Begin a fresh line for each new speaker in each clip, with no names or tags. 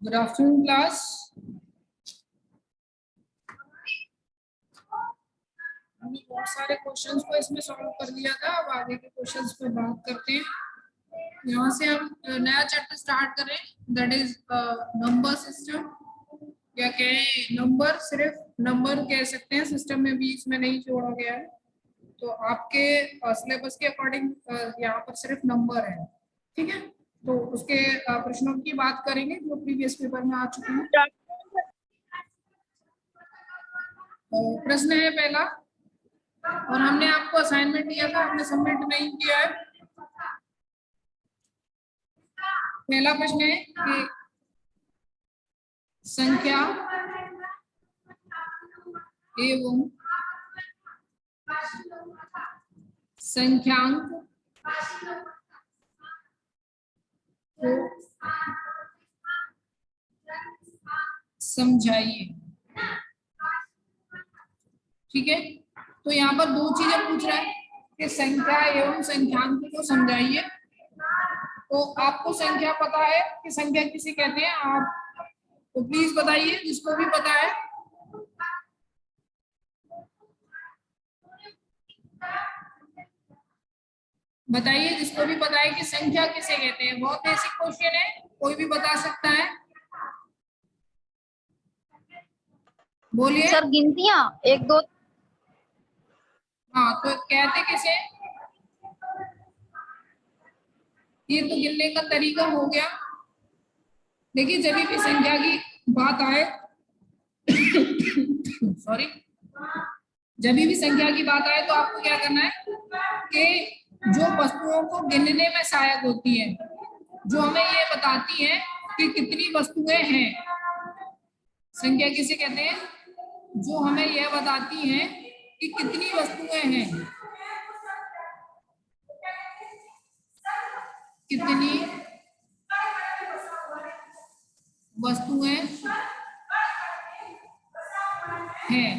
Good afternoon class. हमने बहुत सारे क्वेश्चंस को इसमें सॉल्व कर लिया था। अब आगे के क्वेश्चंस पे बात करते हैं। यहाँ से हम नया चैप्टर स्टार्ट करें, दैट इज नंबर सिस्टम। क्या कहें, नंबर, सिर्फ नंबर कह सकते हैं, सिस्टम में भी इसमें नहीं जोड़ा गया है। तो आपके सिलेबस के अकॉर्डिंग यहाँ पर सिर्फ नंबर है, ठीक है। तो उसके प्रश्नों की बात करेंगे जो प्रीवियस पेपर में आ चुके हैं। प्रश्न है पहला, और हमने आपको असाइनमेंट दिया था, हमने सबमिट नहीं किया है। पहला प्रश्न है कि संख्या एवं संख्यांक को समझाइए। ठीक है, तो यहाँ पर दो चीजें पूछ रहा है कि संख्या एवं संख्यांक को समझाइए। तो आपको संख्या पता है कि संख्या किसे कहते हैं, आप तो प्लीज बताइए जिसको भी पता है। बताइए जिसको भी पता है कि संख्या किसे कहते हैं। बहुत बेसिक क्वेश्चन है, कोई भी बता सकता है। बोलिए
सर। गिनतियां 1 2।
हाँ, तो कहते किसे, ये तो गिनने का तरीका हो गया। देखिए, जब भी संख्या की बात आए सॉरी, जब भी संख्या की बात आए तो आपको क्या करना है कि जो वस्तुओं को गिनने में सहायक होती है, जो हमें ये बताती है कि कितनी वस्तुएं हैं, संख्या किसे कहते हैं, जो हमें यह बताती हैं कि कितनी वस्तुएं हैं, कितनी वस्तुएं हैं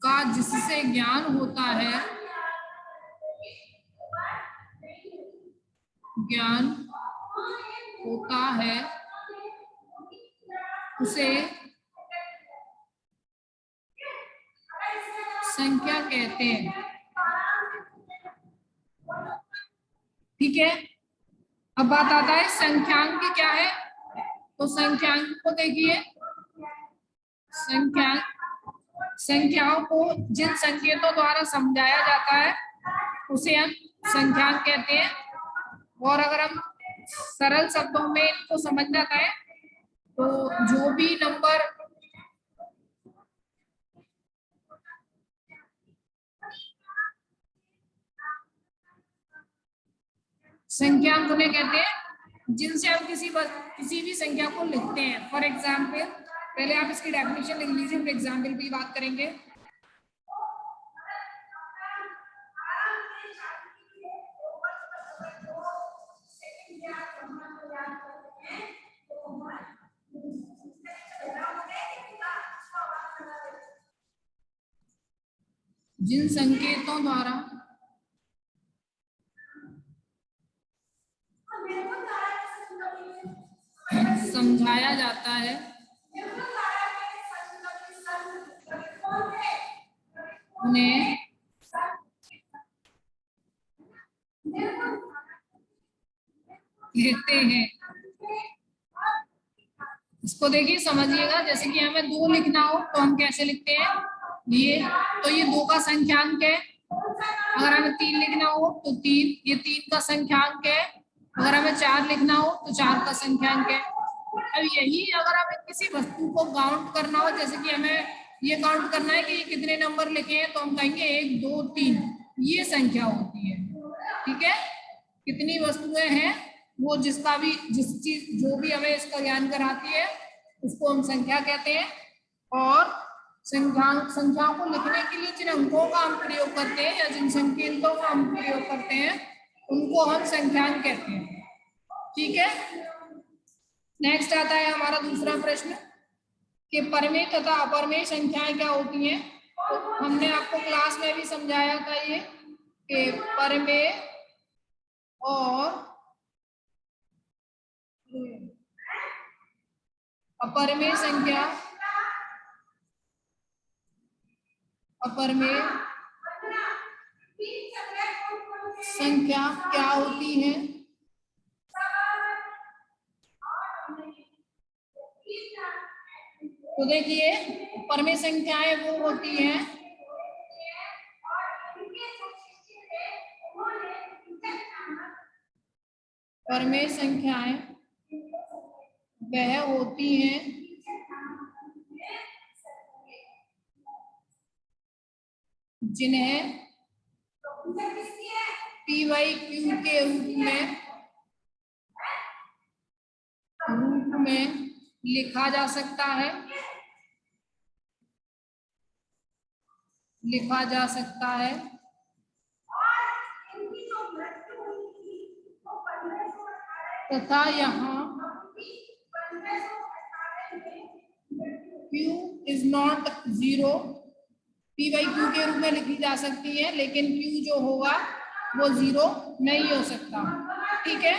का जिससे ज्ञान होता है, ज्ञान होता है, उसे संख्या कहते हैं। ठीक है, अब बात आता है संख्यांक क्या है। तो संख्यांक को देखिए, संख्याओं को जिन संकेतों द्वारा समझाया जाता है उसे हम संख्यांक कहते हैं। और अगर हम सरल शब्दों में इनको समझना है तो जो भी नंबर संख्यांक उन्हें कहते हैं जिनसे हम किसी भी संख्या को लिखते हैं। फॉर एग्जाम्पल, पहले आप इसकी डेफिनेशन लिख लीजिए, फिर एग्जाम्पल की बात करेंगे। जिन संकेतों द्वारा समझाया जाता है उन्हें लिखते हैं। इसको देखिए, समझिएगा, जैसे कि हमें 2 लिखना हो तो हम कैसे लिखते हैं, ये तो ये 2 का संख्यांक है। अगर हमें 3 लिखना हो तो 3, ये 3 का संख्यांक है। अगर हमें 4 लिखना हो तो 4 का संख्यांक है। अब यही अगर हमें किसी वस्तु को काउंट करना हो, जैसे कि हमें ये काउंट करना है कि ये कितने नंबर लिखे हैं, तो हम कहेंगे 1 2 3, ये संख्या होती है। ठीक है, कितनी वस्तुएं हैं, वो जिसका भी जिस चीज जो भी हमें इसका ज्ञान कराती है उसको हम संख्या कहते हैं। और संख्याओं को लिखने के लिए जिन अंकों का हम प्रयोग करते हैं या जिन संकेतों का हम प्रयोग करते हैं उनको हम संख्यांक कहते हैं। ठीक है, नेक्स्ट आता है हमारा दूसरा प्रश्न कि परमेय तथा अपरमेय संख्याएं क्या होती हैं। तो हमने आपको क्लास में भी समझाया था ये कि परमेय और अपरमेय संख्या क्या होती है? तो देखिए अपरमेय संख्याएं वो होती हैं परमेय संख्याएं वह होती हैं जिन्हें पी बाई क्यू के रूप में लिखा जा सकता है, तथा यहाँ Q is not zero, P by Q के रूप में लिखी जा सकती है, लेकिन Q जो होगा वो जीरो नहीं हो सकता। ठीक है,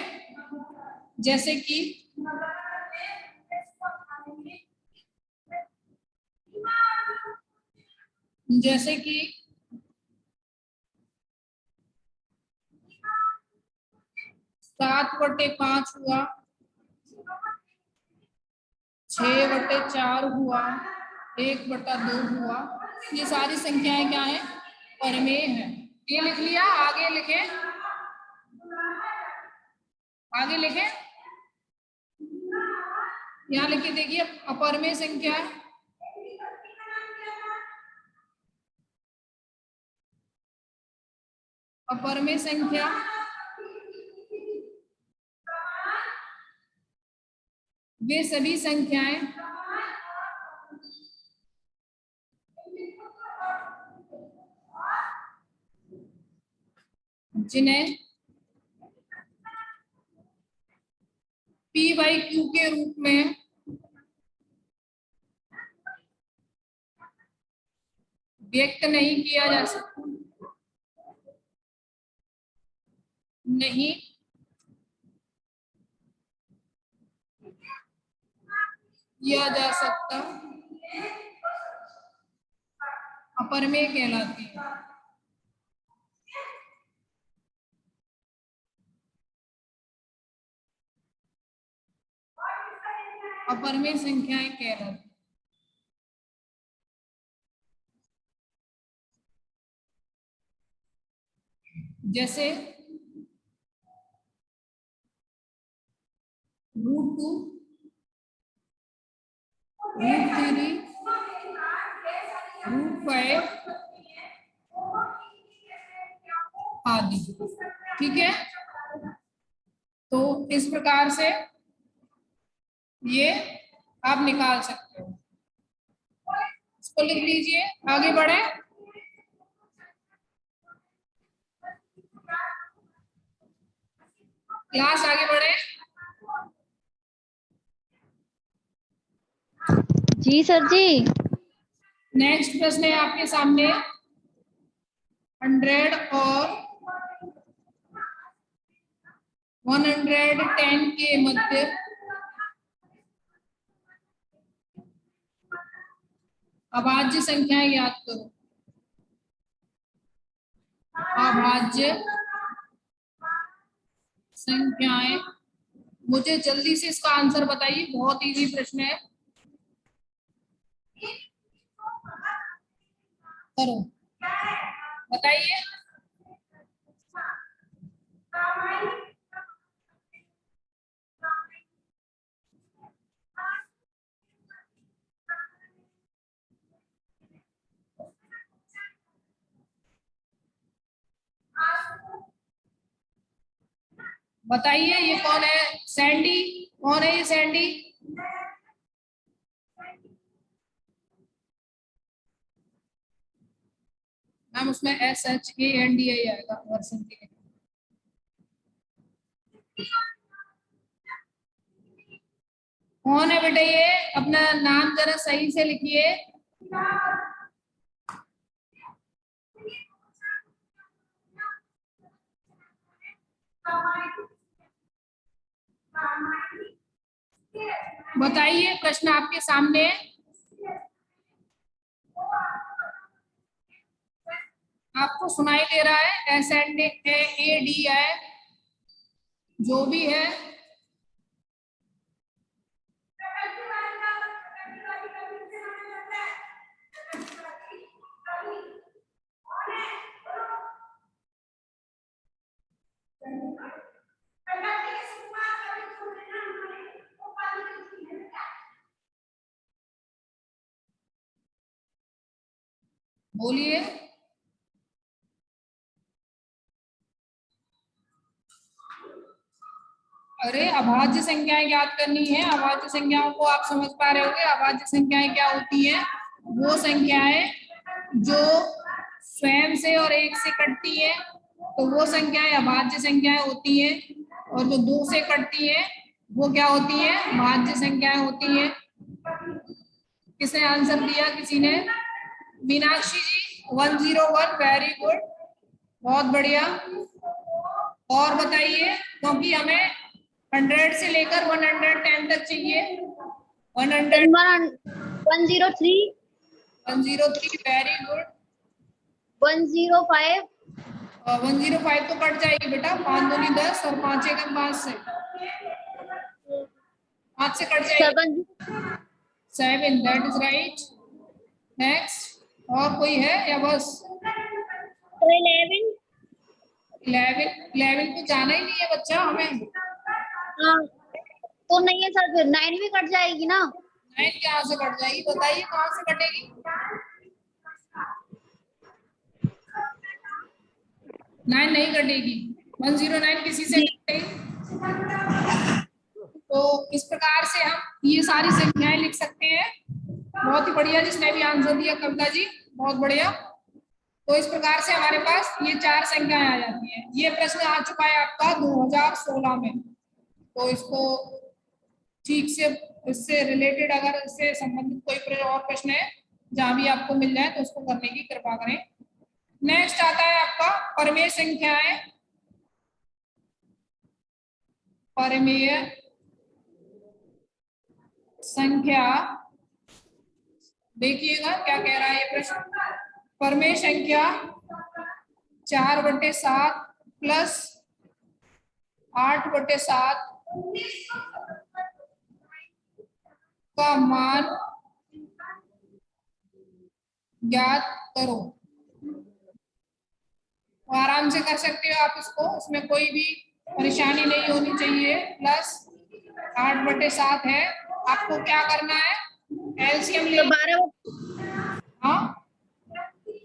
जैसे कि जैसे कि 7/5 हुआ, 6/4 हुआ, 1/2 हुआ, ये सारी संख्याएं क्या है? परमेय है। ये लिख लिया, आगे लिखे, यहाँ लिखिए, देखिए अपरमेय संख्या वे सभी संख्याएं जिन्हें P बाई Q के रूप में व्यक्त नहीं किया जा सकता, अपरमेय कहलाती है। अपरमेय संख्याएं कहलाती, जैसे √2, √3, √5 आदि। ठीक है, तो इस प्रकार से ये आप निकाल सकते हो। इसको लिख लीजिए, आगे बढ़े। क्लास आगे बढ़े।
जी सर जी।
नेक्स्ट प्रश्न है आपके सामने 100 और 110 के मध्य अभाज्य संख्याएं याद करो। अभाज्य संख्याएं, मुझे जल्दी से इसका आंसर बताइए, बहुत इजी प्रश्न है, करो बताइए। बताइए ये कौन है? सैंडी, कौन है ये सैंडी? मैम उसमें SHANDI आएगा वर्षन के लिए। कौन है बेटा ये? अपना नाम जरा सही से लिखिए। बताइए, प्रश्न आपके सामने है, आपको सुनाई दे रहा है? एस एंड ए डी है, जो भी है। बोलिए। अरे अभाज्य संख्याएं ज्ञात करनी है। अभाज्य संख्याओं को आप समझ पा रहे होंगे। अभाज्य संख्याएं क्या होती हैं? वो संख्याएं जो स्वयं से और एक से कटती है, तो वो संख्याएं अभाज्य संख्याएं होती हैं। और जो दो से कटती है वो क्या होती है? भाज्य संख्याएं होती हैं। किसने आंसर दिया? किसी ने? मीनाक्षी जी 101, वेरी गुड, बहुत बढ़िया। और बताइए, क्योंकि हमें 100 से लेकर 110 तक चाहिए। 100
103
103, वेरी गुड।
105
105 तो कट जाएगी बेटा, 5 दूनी 10 और 5 एकम 5 से 5 से कट जाएगी। 7, दैट इज राइट। नेक्स्ट, और कोई है या बस?
11
11 तो जाना ही नहीं है बच्चा हमें।
तो नहीं है सर, फिर 9 भी कट जाएगी ना।
9 कहाँ से कट जाएगी? बताइए कहाँ से कटेगी? 9 नहीं कटेगी। 109 किसी से कटेगी? तो इस प्रकार से हम ये सारी संख्याएं लिख सकते हैं। बहुत ही बढ़िया, जिसने भी आंसर दिया कविता जी, बहुत बढ़िया। तो इस प्रकार से हमारे पास ये 4 संख्याएं आ जाती हैं। ये प्रश्न आ चुका है आपका 2016 में। तो इसको ठीक से, इससे रिलेटेड, अगर इससे संबंधित कोई और प्रश्न है जहां भी आपको मिल जाए तो उसको करने की कृपा करें। नेक्स्ट आता है आपका परमेय संख्याएं। परमेय संख्या, देखिएगा क्या कह रहा है ये प्रश्न। परमेय संख्या 4/7 प्लस 8/7 का मान ज्ञात करो। तो आराम से कर सकते हो आप इसको, इसमें कोई भी परेशानी नहीं होनी चाहिए। प्लस 8/7 है, आपको क्या करना है? एलसीएम ले।
12
हाँ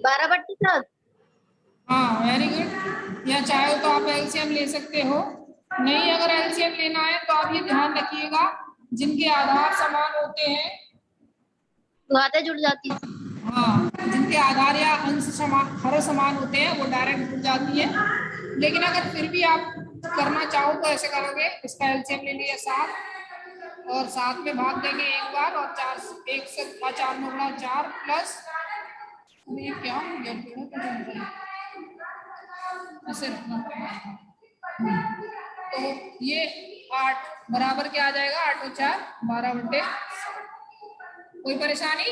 12/7।
हाँ, वेरी गुड। या चाहे तो आप एलसीएम ले सकते हो। नहीं, अगर एलसीएम लेना है तो आप ये ध्यान रखिएगा, जिनके आधार समान होते हैं,
बातें जुड़ जाती है।
हाँ, जिनके आधार या अंश समान, हर समान होते हैं, वो डायरेक्ट जुड़ जाती है। लेकिन अगर फिर भी आप करना चाहो तो ऐसे करोगे, इसका एलसीएम ले लिया 7 और 7 में भाग देंगे एक बार, और 4 1 से 4 में गुणा 4 प्लस ये क्या ऐसे रखना पड़ेगा। तो ये 8 बराबर क्या आ जाएगा? 8 और 4 12/7। कोई परेशानी?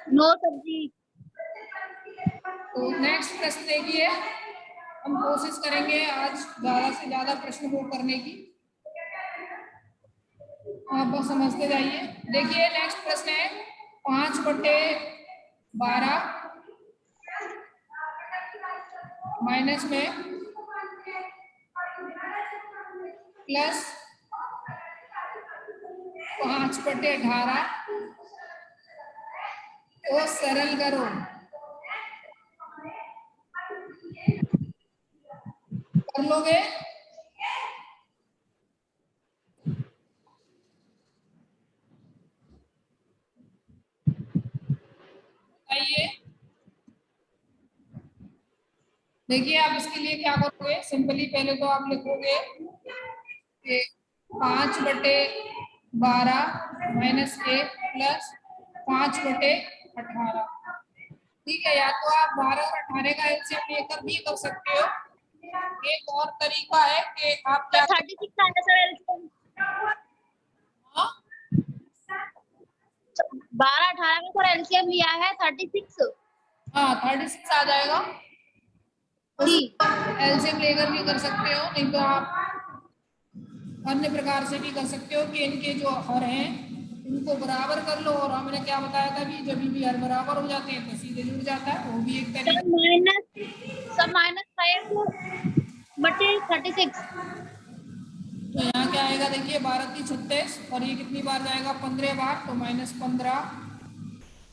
नो सब्जी।
तो नेक्स्ट प्रश्न देखिए, हम कोशिश करेंगे आज ज्यादा से ज्यादा प्रश्न को करने की, आप बस समझते जाइए। देखिए नेक्स्ट प्रश्न है 5/12 माइनस में प्लस 5/18 को सरल करो। कर लोगे? आइए, देखिए आप इसके लिए क्या करोगे। सिंपली पहले तो आप लिखोगे कि 5/12 माइनस 1 प्लस 5/18। ठीक है, या तो आप 12 और 18 का एलसीएम लेकर भी कर सकते हो। एक और तरीका है कि आप क्या
36 आया सर एलसीएम। 12 18 का सर एलसीएम लिया है 36।
हाँ 36 आ जाएगा।
जी
एलसीएम लेकर भी कर सकते हो, नहीं तो आप अन्य प्रकार से भी कर सकते हो कि इनके जो हर हैं इनको बराबर कर लो, और हमने क्या बताया था कि जब भी हर बराबर हो जाते हैं तो सीधे जुड़ जाता है, वो भी एक
सर
तरीका।
-5/36।
तो यहाँ क्या आएगा देखिए, 12 की 36, और ये कितनी बार जाएगा 15 बार, तो -15,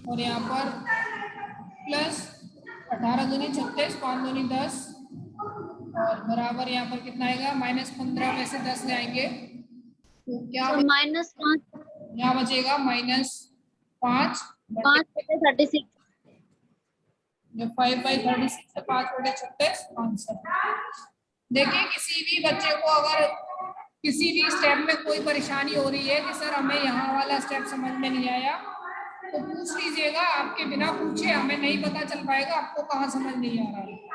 और यहाँ पर प्लस 18 दूनी 36, 5 दूनी 10, और बराबर यहाँ पर कितना आएगा -15 में से 10 जाएंगे तो क्या
सर -5
यहाँ बचेगा -5
5/36।
जो 5/36 है, 5/36 आंसर। देखिए किसी भी बच्चे को अगर किसी भी स्टेप में कोई परेशानी हो रही है कि सर हमें यहाँ वाला स्टेप समझ में नहीं आया, तो पूछ लीजिएगा, आपके बिना पूछे हमें नहीं पता चल पाएगा आपको कहाँ समझ नहीं आ रहा है।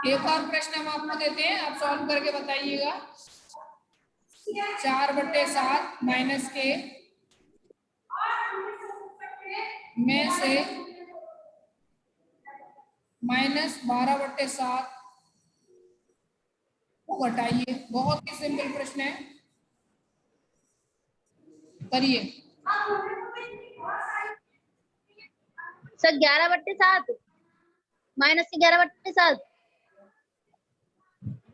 एक और प्रश्न हम आपको देते हैं, आप सॉल्व करके बताइएगा। 4/7 माइनस के में से -12/7 को घटाइए। बहुत ही सिंपल प्रश्न है, करिए।
सर 11/7 माइनस के 11/7।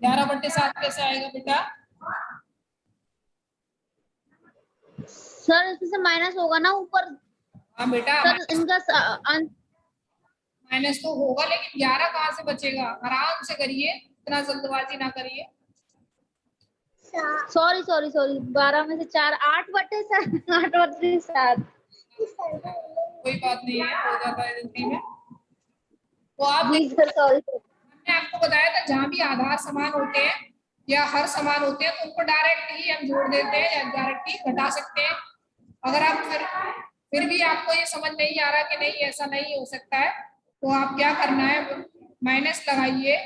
11/7 कैसे आएगा बेटा?
सर इसमें से माइनस होगा ना ऊपर।
हाँ बेटा,
सर इनका
माइनस तो होगा, लेकिन 11 कहाँ से बचेगा? आराम से करिए, इतना जल्दबाजी ना करिए।
सॉरी सॉरी सॉरी 12 में से 4 8/7 8/7।
कोई बात नहीं है, हो जाता है जिंदगी में। तो आप
जी सर सॉरी सर।
मैंने आपको बताया था जहाँ भी आधार समान होते हैं या हर समान होते हैं तो उनको डायरेक्ट ही हम जोड़ देते हैं या डायरेक्ट ही घटा सकते हैं। अगर आप फिर भी आपको ये समझ नहीं आ रहा कि नहीं ऐसा नहीं हो सकता है, तो आप क्या करना है, माइनस लगाइए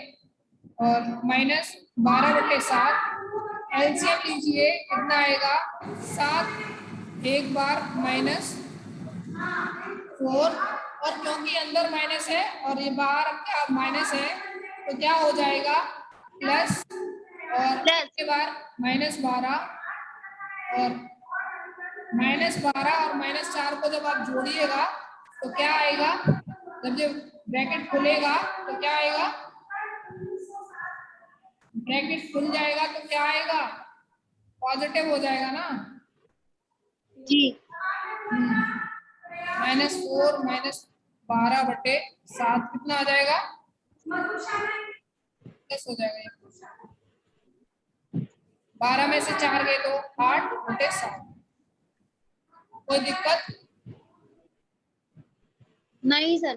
और -12/7 एलसीएम लीजिए, कितना आएगा 7, एक बार -4, और क्योंकि अंदर माइनस है और ये बाहर क्या माइनस है तो क्या हो जाएगा प्लस, और
प्लस
के बाद -12, और -12 और -4 को जब आप जोड़िएगा तो क्या आएगा, जब ये ब्रैकेट खुलेगा तो क्या आएगा, ब्रैकेट खुल जाएगा तो क्या आएगा, पॉजिटिव हो जाएगा ना।
जी
-4 -12/7 कितना आ जाएगा, प्लस हो जाएगा। 12 में से 4 गए तो 8/7। कोई दिक्कत?
नहीं सर।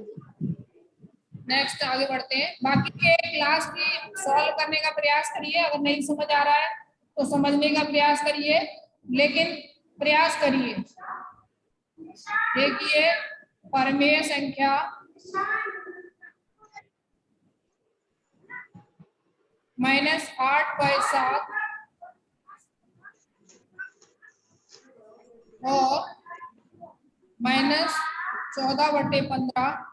नेक्स्ट आगे बढ़ते हैं। बाकी के क्लास की सॉल्व करने का प्रयास करिए, अगर नहीं समझ आ रहा है तो समझने का प्रयास करिए, लेकिन प्रयास करिए। देखिए परमेय संख्या -8/7 और -14/15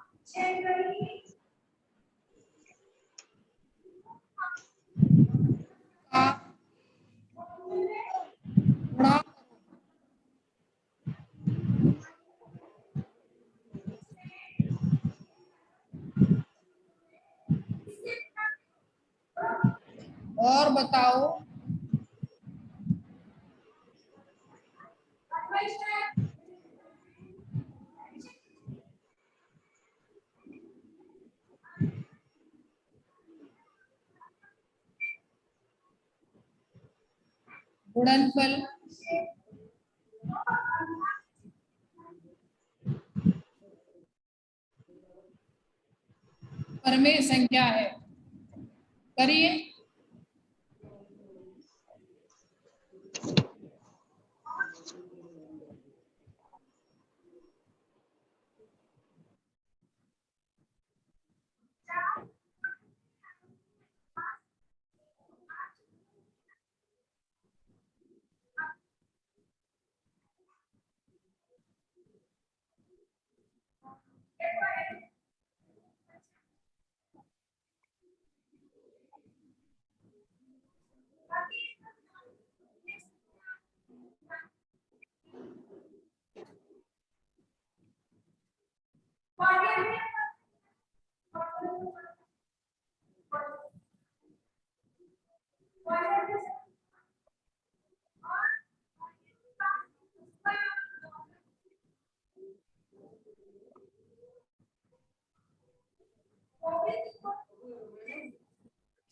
का गुणा और बताओ गुणनफल परमेय संख्या है। करिए।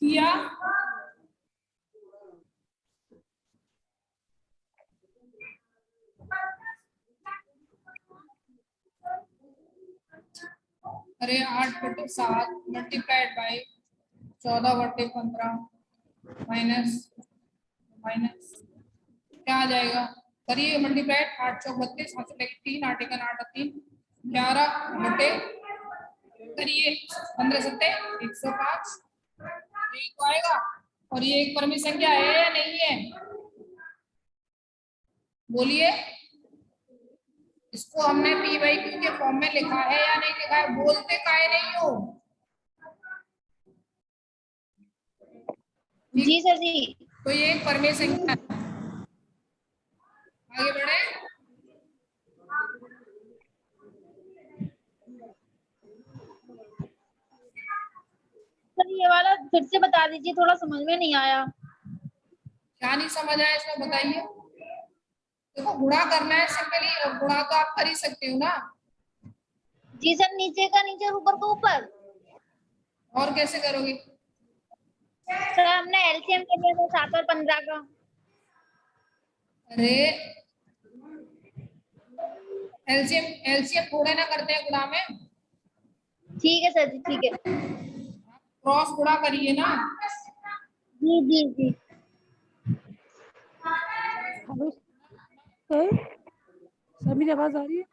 किया। अरे 8/7 मल्टीप्लाइड बाई 14/15 माइनस माइनस क्या आ जाएगा? करिए मल्टीप्लाइड। 8 चौक 32, 8 से 3, 8 1 8 3 11 करिए 15 सत्ते 105 यही तो आएगा। और ये एक परमिट संख्या है या नहीं है? बोलिए। इसको हमने पी बाई क्यू के फॉर्म में लिखा है या नहीं लिखा है? बोलते काहे नहीं हो?
जी सर जी।
तो ये एक परमेय संख्या है। आगे बढ़े।
सर ये वाला फिर से बता दीजिए, थोड़ा समझ में नहीं आया।
क्या नहीं समझ आया इसमें बताइए। देखो गुणा करना है सिंपली, और गुणा तो आप कर ही सकते हो ना।
जी सर, नीचे का नीचे ऊपर का ऊपर।
और कैसे करोगे?
सर हमने एलसीएम ले लिया था 7 और 15 का।
अरे एलसीएम एलसीएम थोड़े ना करते हैं गुणा में।
ठीक है सर जी, ठीक है।
क्रॉस गुणा करिए ना।
जी जी जी।
हेलो सर, सर मेरी आवाज आ रही है?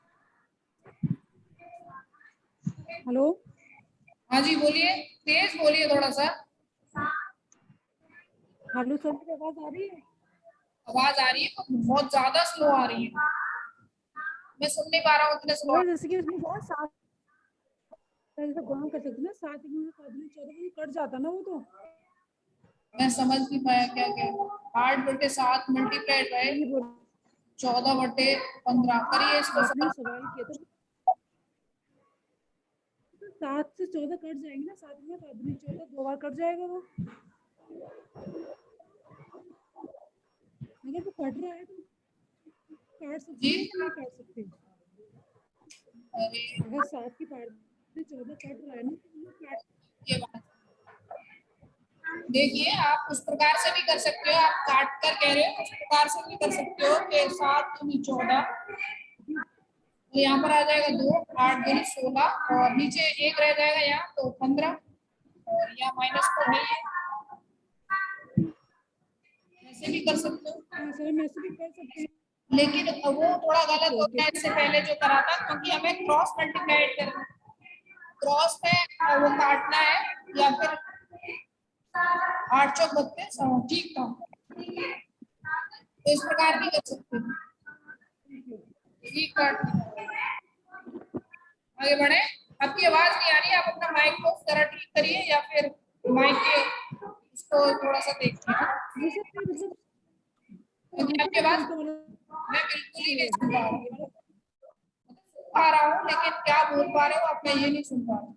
हेलो।
हाँ जी बोलिए, तेज बोलिए थोड़ा सा।
हेलो सर, मेरी आवाज आ रही है?
आवाज आ रही है, बहुत ज्यादा स्लो आ रही है। मैं सुन नहीं पा रहा हूँ, इतने स्लो।
सर जैसे कि उसमें बहुत सात जैसे गुणा कर सकते ना, 7 गुणा 14 कट जाता ना वो तो।
मैं समझ नहीं पाया क्या क्या। 8/7 मल्टीप्लाइड बाय
ये बोल
14/15 करिए इसको।
आपने सवाल किया था 7 से 14 कट जाएंगे ना, 7 गुणा 14 2 बार कट जाएगा वो। अगर वो कट रहा है तो काट सकते
जी
हैं कि नहीं काट सकते?
अरे
अगर 7 की पार्ट से 14 कट रहा है ना तो वो काट।
ये बात देखिए, आप उस प्रकार से भी कर सकते हो। आप काट कर कह रहे हो, उस प्रकार से भी कर सकते हो कि 7 दूनी 14, तो यहाँ पर आ जाएगा 2, 8 दूनी 16 और नीचे 1 रह जाएगा यहाँ, तो 15 और यहाँ माइनस तो है ही। ऐसे भी कर सकते हो,
हाँ सर, हम ऐसे भी कर सकते हैं।
लेकिन वो थोड़ा गलत
ओके
होता
ओके
है इससे पहले जो करा था, क्योंकि हमें क्रॉस मल्टीप्लाइड करना है। क्रॉस में वो काटना है, या फिर 8 चौक 32 ठीक था। तो इस प्रकार भी कर सकते हैं। ठीक काट। आगे बढ़े। आपकी आवाज नहीं आ रही है, आप अपना माइक को जरा ठीक करिए, या फिर माइक के उसको थोड़ा सा देखिए।
जी सर, ये मतलब
क्योंकि आपकी आवाज
तो वाला
मैं बिल्कुल ही नहीं सुन पा रहा
ये वाला
हूँ। आ रहा हूँ लेकिन क्या बोल पा रहे हो आप, मैं ये नहीं सुन पा रहा हूँ।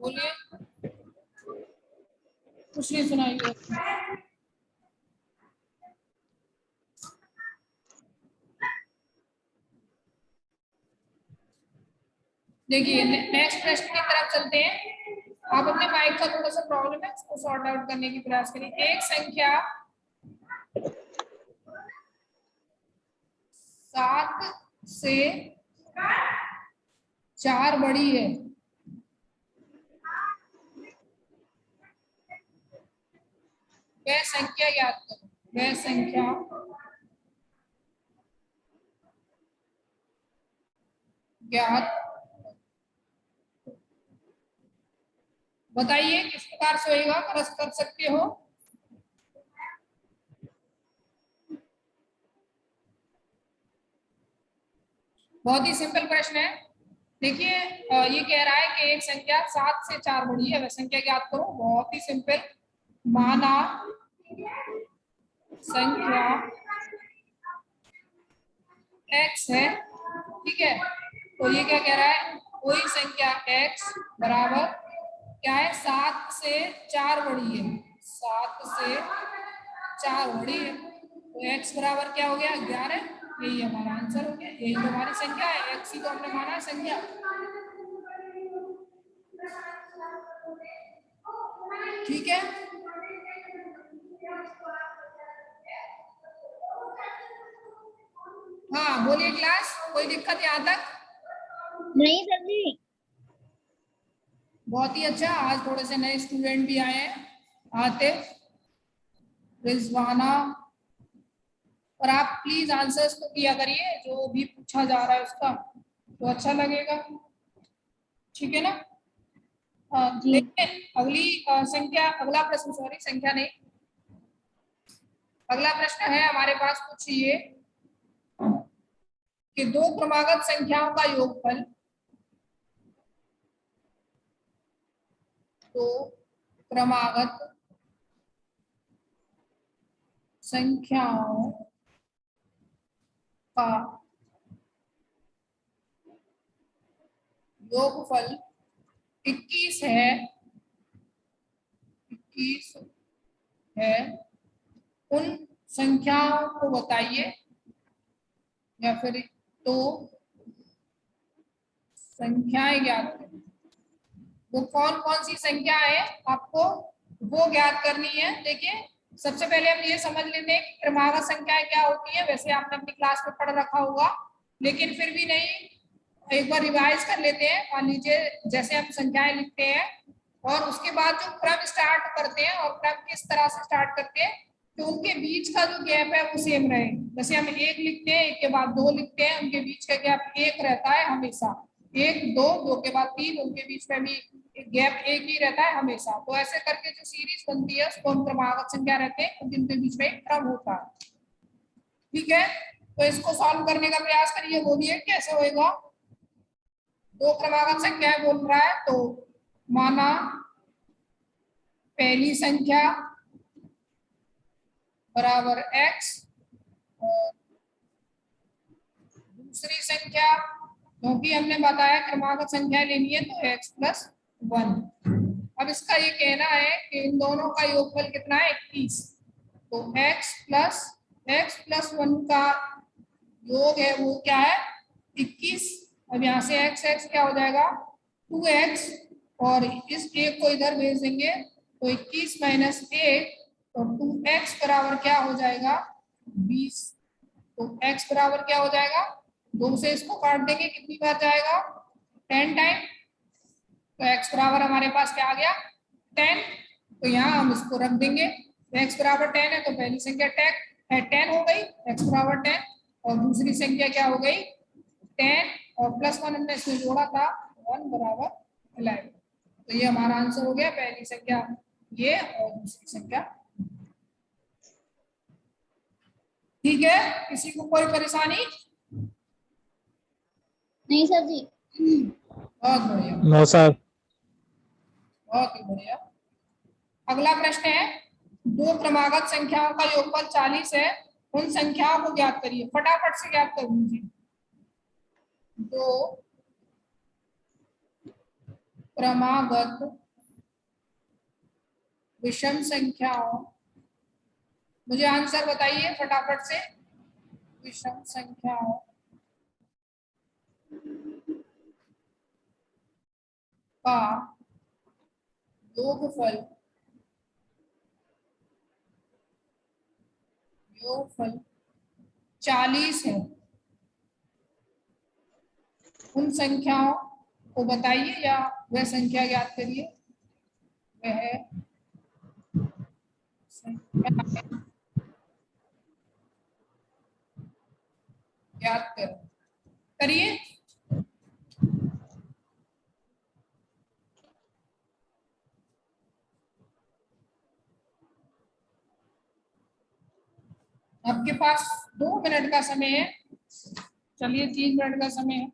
बोलिए, कुछ नहीं सुनाई दे रहा। देखिए नेक्स्ट प्रश्न की तरफ चलते हैं। आप अपने माइक का थोड़ा सा प्रॉब्लम है, उसको सॉर्ट आउट करने की प्रयास करिए। एक संख्या 7 से 4 बड़ी है। वह संख्या याद करो। वह संख्या ज्ञात। बताइए किस प्रकार से होएगा, कर सकते हो। बहुत ही सिंपल प्रश्न है। देखिए ये कह रहा है कि एक संख्या 7 से 4 बड़ी है, वह संख्या ज्ञात करो। बहुत ही सिंपल। माना संख्या x है, ठीक है। तो ये क्या कह रहा है, कोई संख्या x बराबर क्या है, 7 से 4 बड़ी है। 7 से 4 बड़ी है, तो x बराबर क्या हो गया 11। यही हमारा आंसर हो गया, यही तो हमारी संख्या है, x ही तो हमने माना है संख्या। ठीक है, हाँ बोलिए क्लास, कोई दिक्कत यहाँ तक?
नहीं सर जी।
बहुत ही अच्छा, आज थोड़े से नए स्टूडेंट भी आए हैं, आतिफ, रिजवाना, और आप प्लीज आंसर्स तो किया करिए, जो भी पूछा जा रहा है उसका, तो अच्छा लगेगा। ठीक है ना?
जी।
देखिए अगली संख्या, अगला प्रश्न, सॉरी संख्या नहीं, अगला प्रश्न है हमारे पास कुछ ये कि दो क्रमागत संख्याओं का योगफल, तो क्रमागत संख्याओं का योगफल 21 है, 21 है, उन संख्याओं को बताइए, या फिर तो संख्याएं ज्ञात करें। वो कौन कौन सी संख्या है आपको वो ज्ञात करनी है। देखिए सबसे पहले हम ये समझ लेते हैं कि क्रमागत संख्याएं क्या होती है, वैसे आपने अपनी क्लास में पढ़ रखा होगा, लेकिन फिर भी नहीं, एक बार रिवाइज कर लेते हैं। मान लीजिए जैसे हम संख्याएं लिखते हैं और उसके बाद जो क्रम स्टार्ट करते हैं, और क्रम किस तरह से स्टार्ट करते हैं, तो उनके बीच का जो गैप है वो सेम रहे। जैसे हम 1 लिखते हैं, 1 के बाद 2 लिखते हैं, उनके बीच का गैप 1 रहता है हमेशा, 1 2 2 के बाद 3, उनके बीच में भी गैप 1 ही रहता है हमेशा। तो ऐसे करके जो सीरीज बनती है उसको हम क्रमागत संख्या रहते हैं, जिनके बीच में एक क्रम होता है। ठीक है, तो इसको सॉल्व करने का प्रयास करिए, बोलिए कैसे होएगा। दो क्रमागत संख्याएं बोल रहा है, तो माना पहली संख्या बराबर x, और दूसरी संख्या, क्योंकि हमने बताया क्रमागत संख्या लेनी है तो x प्लस 1। अब इसका ये कहना है कि इन दोनों का योगफल कितना है 21, तो x प्लस 1 का योग है वो क्या है 21। अब यहाँ से x क्या हो जाएगा 2x, और इस एक को इधर भेज देंगे तो 21 माइनस 1, तो 2x बराबर क्या हो जाएगा 20। तो x बराबर क्या हो जाएगा, 2 से इसको काट देंगे, कितनी बार जाएगा 10 टाइम, तो x बराबर हमारे पास क्या आ गया 10। तो यहाँ हम इसको रख देंगे, तो x बराबर 10 है, तो पहली संख्या 10 हो गई, x बराबर 10, और दूसरी संख्या क्या हो गई 10, और प्लस 1 हमने इसमें जोड़ा था 1 बराबर 11। तो ये हमारा आंसर हो गया, पहली संख्या ये और दूसरी संख्या। ठीक है, किसी को कोई परेशानी?
नहीं सर जी।
बहुत बढ़िया,
नो सर।
बहुत ही बढ़िया। अगला प्रश्न है, दो क्रमागत संख्याओं का योगफल 40 है, उन संख्याओं को ज्ञात करिए। फटाफट से ज्ञात कर दीजिए। दो क्रमागत विषम संख्याओं, मुझे आंसर बताइए फटाफट से। विषम संख्याओं का योगफल 40 है, उन संख्याओं को बताइए या वह संख्या ज्ञात करिए। वह संख्या ज्ञात करिए। आपके पास 2 मिनट का समय है, चलिए 3 मिनट का समय है।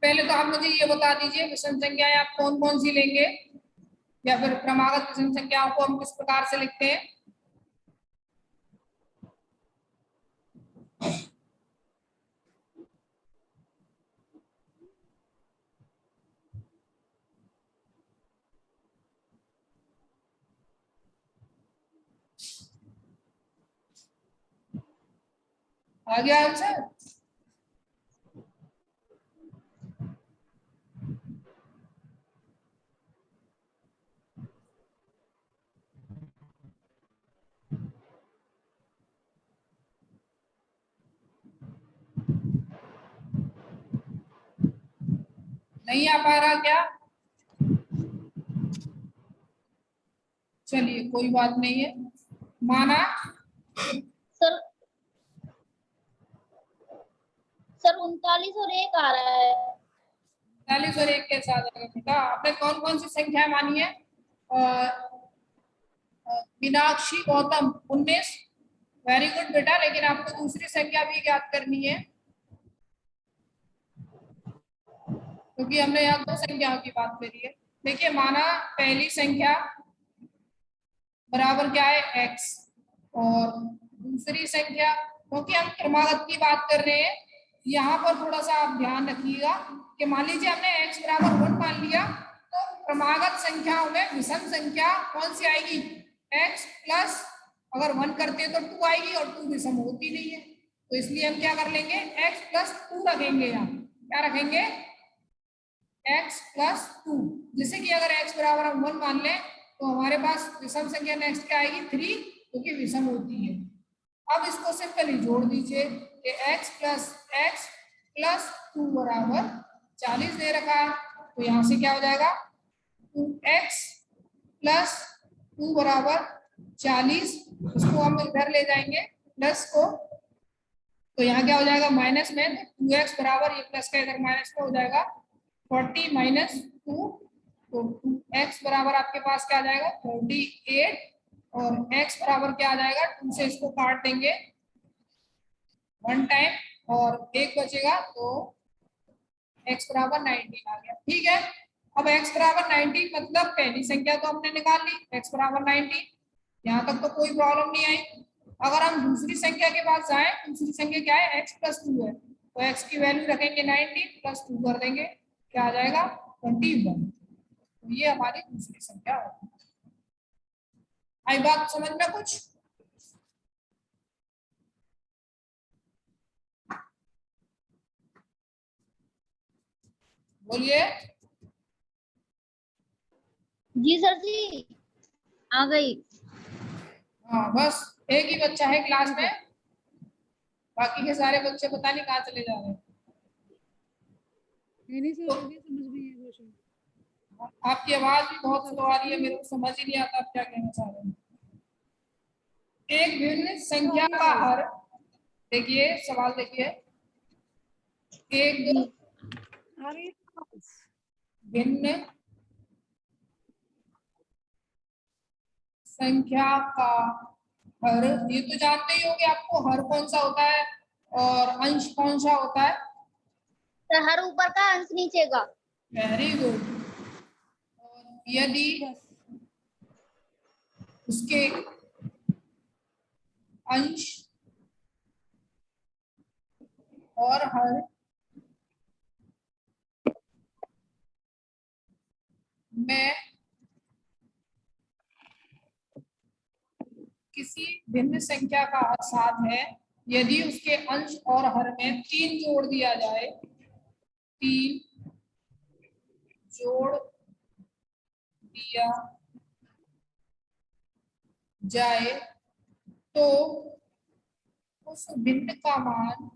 पहले तो आप मुझे ये बता दीजिए विषम संख्याएं आप कौन कौन सी लेंगे। या फिर क्रमागत विषम संख्याओं को हम किस प्रकार से लिखते हैं? आ गया आंसर? नहीं आ पा रहा क्या? चलिए कोई बात नहीं है। माना
सर सर 39 और 1 आ रहा है।
39 और 1 के साथ बेटा आपने कौन कौन सी संख्या मानी है? मीनाक्षी गौतम 19। वेरी गुड बेटा, लेकिन आपको दूसरी संख्या भी याद करनी है, क्योंकि हमने यहाँ दो संख्याओं की बात करी है। देखिए माना पहली संख्या बराबर क्या है x, और दूसरी संख्या, क्योंकि हम क्रमागत की बात कर रहे हैं, यहाँ पर थोड़ा सा आप ध्यान रखिएगा कि मान लीजिए हमने x बराबर 1 मान लिया, तो क्रमागत संख्याओं में विषम संख्या कौन सी आएगी? x प्लस अगर 1 करते हैं तो 2 आएगी, और 2 विषम होती नहीं है, तो इसलिए हम क्या कर लेंगे? x प्लस 2 रखेंगे। यहाँ क्या रखेंगे? x plus 2। जैसे कि अगर x बराबर हम 1 मान लें तो हमारे पास विषम संख्या नेक्स्ट क्या आएगी? 3, क्योंकि विषम होती है। अब इसको सिंपली जोड़ दीजिए कि x प्लस 2 बराबर 40 दे रखा है, तो यहाँ से क्या हो जाएगा? 2x प्लस 2 बराबर 40, उसको हम इधर ले जाएंगे प्लस को, तो यहाँ क्या हो जाएगा? माइनस में, तो 2x बराबर ये प्लस का इधर माइनस का हो जाएगा 40 माइनस 2, तो 2x बराबर आपके पास क्या आ जाएगा? 38, और x बराबर क्या आ जाएगा? 2 से इसको काट देंगे 1 टाइम, और 1 बचेगा, तो x बराबर 19 आ गया। ठीक है, अब x बराबर 19 मतलब पहली संख्या तो हमने निकाल ली, x बराबर 19, यहाँ तक तो कोई प्रॉब्लम नहीं आई। अगर हम दूसरी संख्या के पास जाएं, दूसरी संख्या क्या है? x प्लस 2 है, तो x की वैल्यू रखेंगे 19 प्लस 2 कर देंगे, क्या आ जाएगा? 21। तो ये हमारी दूसरी संख्या होगी। आई बात समझ में कुछ? बोलिए।
जी सर जी, आ गई।
हाँ बस एक ही बच्चा है क्लास में, बाकी के सारे बच्चे पता नहीं कहाँ चले जा रहे हैं।
नहीं सर, आ गया, समझ में आया क्वेश्चन।
आपकी आवाज भी बहुत स्लो आ रही है, मेरे को समझ ही नहीं आता आप क्या कहना चाह रहे हैं। एक भिन्न संख्या का हर, देखिए सवाल देखिए, एक भिन्न संख्या का हर, ये तो जानते ही होंगे आपको हर कौन सा होता है और अंश कौन सा होता है।
सर हर ऊपर का, अंश नीचे का।
Very good. और यदि उसके अंश और हर में किसी भिन्न संख्या का हर 7 है, यदि उसके अंश और हर में 3 जोड़ दिया जाए, 3 जोड़ दिया जाए, तो उस भिन्न का मान,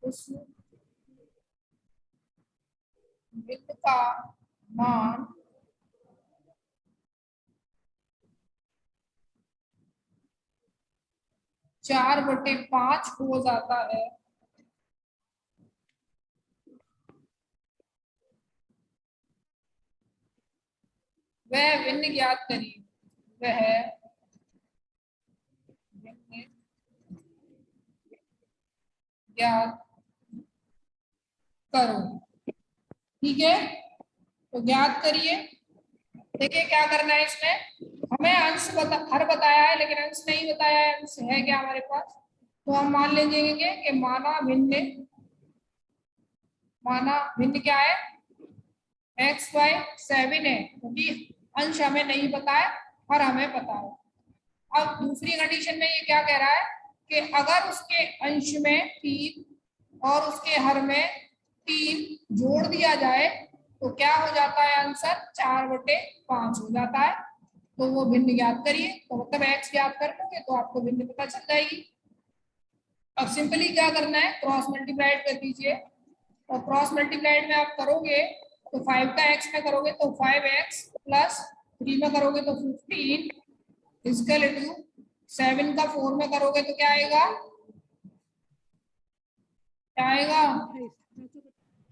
उस भिन्न का मान 4/5 हो जाता है। वह भिन्न ज्ञात करिए, वह भिन्न ज्ञात करो। ठीक है, तो ज्ञात करिए देखिए क्या करना है इसमें, हमें हर बताया है लेकिन अंश नहीं बताया है। अंश है क्या हमारे पास, तो हम मान लीजिए कि माना भिन्न क्या है, एक्स वाई 7 है, क्योंकि अंश हमें नहीं पता है, हर हमें पता है। अब दूसरी कंडीशन में ये क्या कह रहा है कि अगर उसके अंश में 3 और उसके हर में 3 जोड़ दिया जाए तो क्या हो जाता है आंसर, 4/5 हो जाता है। तो वो भिन्न ज्ञात करिए, तो मतलब एक्स ज्ञात कर लोगे तो आपको भिन्न पता चल जाएगी। अब सिंपली क्या करना है, क्रॉस मल्टीप्लाइड कर दीजिए, और क्रॉस मल्टीप्लाइड में आप करोगे तो 5 का x में करोगे तो 5x प्लस 3 में करोगे तो 15 इजकल टू 7 का 4 में करोगे तो क्या आएगा, क्या आएगा,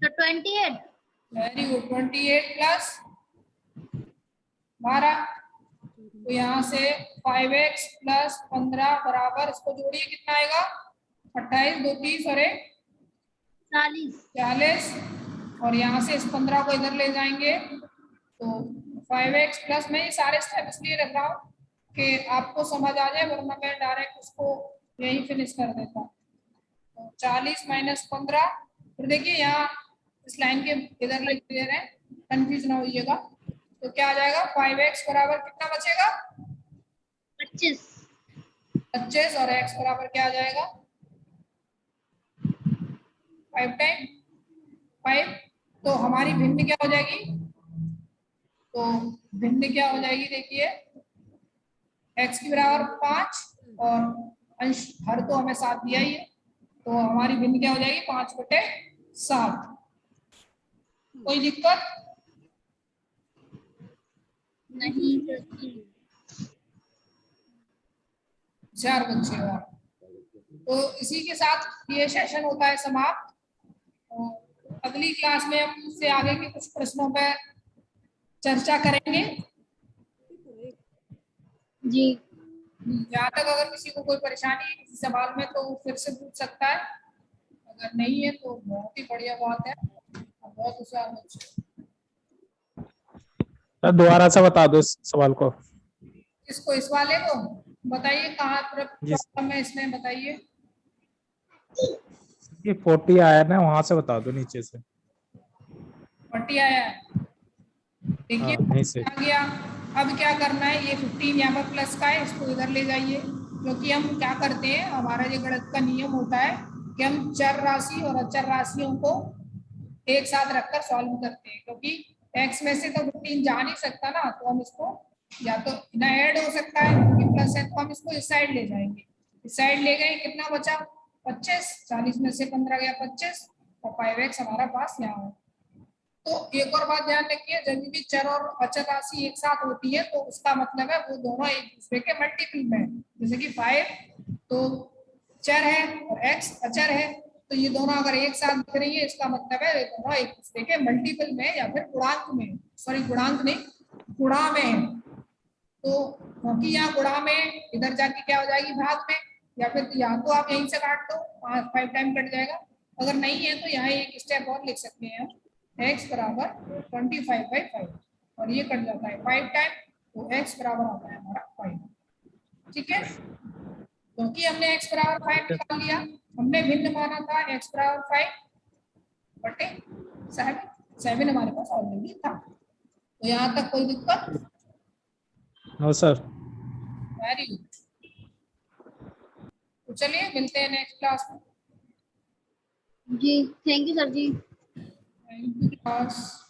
28
तो 28।
वेरी गुड, 28 प्लस 12, तो यहाँ से 5x प्लस 15 बराबर, इसको जोड़िए कितना आएगा, 28 2 30 और 40, और यहाँ से इस 15 को इधर ले जाएंगे तो 5x प्लस, मैं ये सारे स्टेप इसलिए रख रहा हूँ कि आपको समझ आ जाए, वरना मैं डायरेक्ट उसको यही फिनिश कर देता। तो 40 माइनस 15, फिर देखिए यहाँ इस लाइन के इधर लिख दे रहे हैं, कंफ्यूज ना होइएगा। तो क्या आ जाएगा, 5x बराबर कितना बचेगा, 25, और x बराबर क्या आ जाएगा, 5 टाइम 5। तो हमारी भिन्न क्या हो जाएगी, तो भिन्न क्या हो जाएगी, देखिए x की बराबर 5 और अंश हर तो हमें 7 दिया ही है, तो हमारी भिन्न क्या हो जाएगी, 5/7। कोई दिक्कत
नहीं।
4 बच्चे हुआ। तो इसी के साथ ये सेशन होता है समाप्त। अगली क्लास में हम इससे आगे के कुछ प्रश्नों पर चर्चा करेंगे।
जी।
जहाँ तक अगर किसी को कोई परेशानी है किसी सवाल में तो फिर से पूछ सकता है, अगर नहीं है तो बहुत ही बढ़िया बात है, बहुत होशियार बच्चे।
दोबारा से बता दो इस सवाल को।
इसको, इस वाले को बताइए कहाँ
जी।
प्रॉब्लम है इसमें, बताइए।
ये 40 आया ना, वहां से बता दो नीचे से।
40 आया है, देखिए
नहीं से
आ गया। अब क्या करना है, ये 15 यहाँ पर प्लस का है, इसको इधर ले जाइए, क्योंकि हम क्या करते हैं, हमारा ये गणित का नियम होता है कि हम चर राशि और अचर राशियों को एक साथ रखकर सॉल्व करते हैं, क्योंकि x में से तो 15 जा नहीं सकता ना, तो हम इसको या तो ना ऐड हो सकता है क्योंकि प्लस है, तो हम इसको इस साइड ले जाएंगे। इस साइड ले गए, कितना बचा, 25, 40 में से 15 गया 25, और 5x हमारा पास यहाँ है। तो एक और बात ध्यान रखिए, जब भी चर और अचर राशि एक साथ होती है तो उसका मतलब है वो दोनों एक दूसरे के मल्टीपल में है। जैसे कि 5 तो चर है और x अचर है, तो ये दोनों अगर एक साथ दिख रही है इसका मतलब है ये दोनों एक दूसरे के मल्टीपल में या फिर गुणांक में, सॉरी गुणांक नहीं, गुणा में है। तो क्योंकि यहाँ गुणा में, इधर जाके क्या हो जाएगी, भाग में, या फिर या तो आप यहीं से काट दो, 5 टाइम कट जाएगा, अगर नहीं है तो यहाँ एक स्टेप और लिख सकते हैं हम, x बराबर 25/5, और ये कट जाता है 5 टाइम, तो x बराबर आता है हमारा 5। ठीक है, क्योंकि हमने x बराबर 5 निकाल लिया, हमने भिन्न माना था x बराबर 5/7 हमारे पास ऑलरेडी था। तो यहाँ तक कोई दिक्कत,
नो सर।
Very good. तो चलिए मिलते हैं नेक्स्ट क्लास में।
जी, थैंक यू सर जी।
Thank you class.